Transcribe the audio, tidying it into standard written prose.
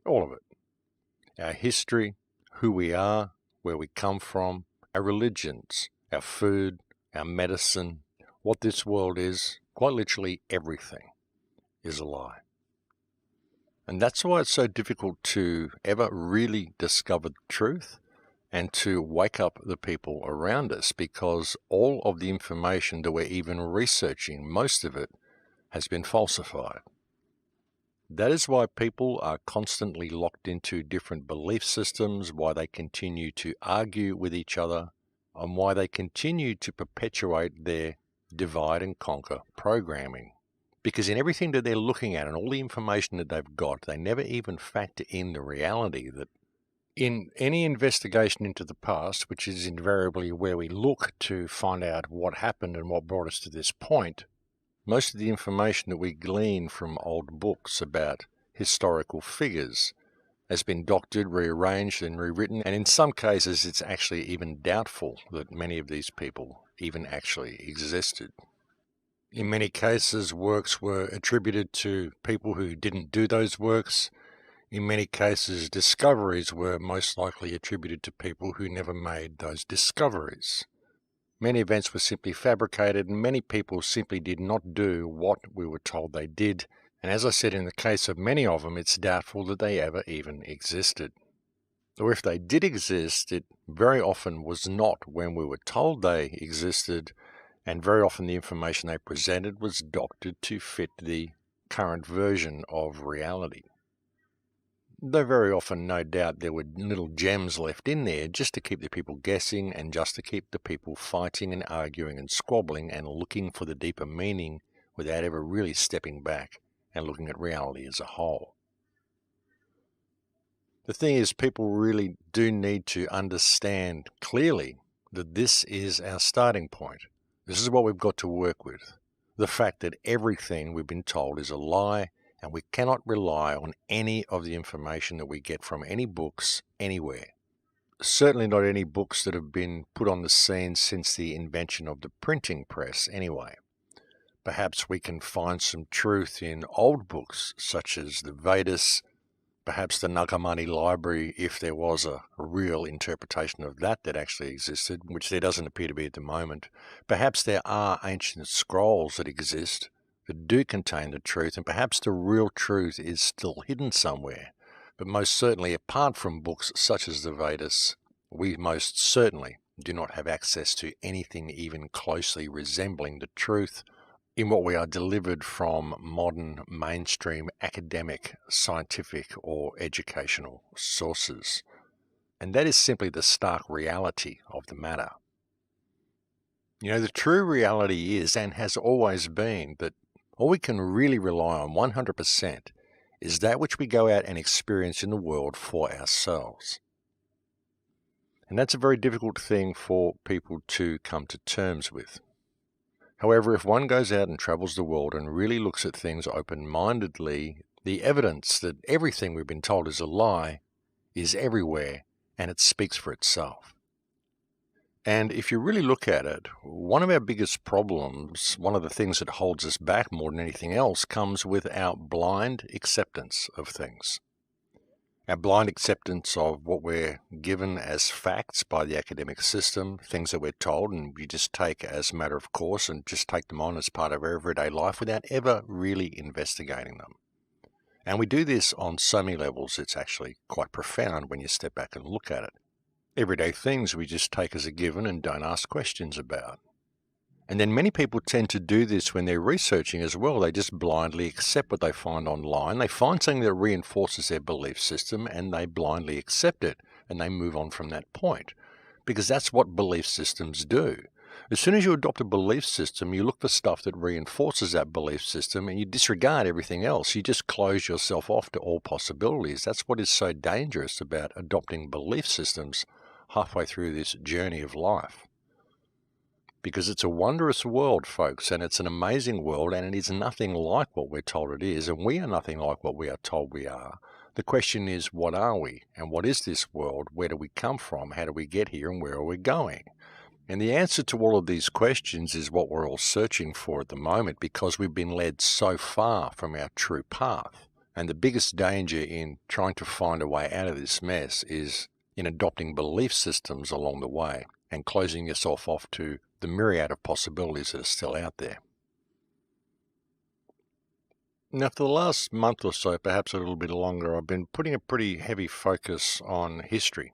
All of it. Our history, who we are, where we come from, our religions, our food, our medicine, what this world is, quite literally everything is a lie. And that's why it's so difficult to ever really discover the truth and to wake up the people around us, because all of the information that we're even researching, most of it, has been falsified. That is why people are constantly locked into different belief systems, why they continue to argue with each other, and why they continue to perpetuate their divide and conquer programming. Because in everything that they're looking at and all the information that they've got, they never even factor in the reality that in any investigation into the past, which is invariably where we look to find out what happened and what brought us to this point, most of the information that we glean from old books about historical figures has been doctored, rearranged and rewritten, and in some cases it's actually even doubtful that many of these people even actually existed. In many cases, works were attributed to people who didn't do those works. In many cases, discoveries were most likely attributed to people who never made those discoveries. Many events were simply fabricated, and many people simply did not do what we were told they did. And as I said, in the case of many of them, it's doubtful that they ever even existed. Or if they did exist, it very often was not when we were told they existed, and very often the information they presented was doctored to fit the current version of reality. Though very often, no doubt, there were little gems left in there just to keep the people guessing and just to keep the people fighting and arguing and squabbling and looking for the deeper meaning without ever really stepping back and looking at reality as a whole. The thing is, people really do need to understand clearly that this is our starting point. This is what we've got to work with. The fact that everything we've been told is a lie, and we cannot rely on any of the information that we get from any books anywhere. Certainly not any books that have been put on the scene since the invention of the printing press anyway. Perhaps we can find some truth in old books such as the Vedas, perhaps the Nag Hammadi library, if there was a real interpretation of that actually existed, which there doesn't appear to be at the moment. Perhaps there are ancient scrolls that exist that do contain the truth, and perhaps the real truth is still hidden somewhere. But most certainly, apart from books such as the Vedas, we most certainly do not have access to anything even closely resembling the truth in what we are delivered from modern mainstream academic, scientific or educational sources. And that is simply the stark reality of the matter. You know, the true reality is, and has always been, that all we can really rely on 100% is that which we go out and experience in the world for ourselves. And that's a very difficult thing for people to come to terms with. However, if one goes out and travels the world and really looks at things open-mindedly, the evidence that everything we've been told is a lie is everywhere, and it speaks for itself. And if you really look at it, one of our biggest problems, one of the things that holds us back more than anything else, comes with our blind acceptance of things. Our blind acceptance of what we're given as facts by the academic system, things that we're told, and we just take as a matter of course and just take them on as part of our everyday life without ever really investigating them. And we do this on so many levels, it's actually quite profound when you step back and look at it. Everyday things we just take as a given and don't ask questions about. And then many people tend to do this when they're researching as well. They just blindly accept what they find online. They find something that reinforces their belief system and they blindly accept it and they move on from that point. Because that's what belief systems do. As soon as you adopt a belief system, you look for stuff that reinforces that belief system and you disregard everything else. You just close yourself off to all possibilities. That's what is so dangerous about adopting belief systems halfway through this journey of life. Because it's a wondrous world, folks, and it's an amazing world, and it is nothing like what we're told it is, and we are nothing like what we are told we are. The question is, what are we? And what is this world? Where do we come from? How do we get here? And where are we going? And the answer to all of these questions is what we're all searching for at the moment, because we've been led so far from our true path. And the biggest danger in trying to find a way out of this mess is in adopting belief systems along the way and closing yourself off to the myriad of possibilities that are still out there. Now, for the last month or so, perhaps a little bit longer, I've been putting a pretty heavy focus on history.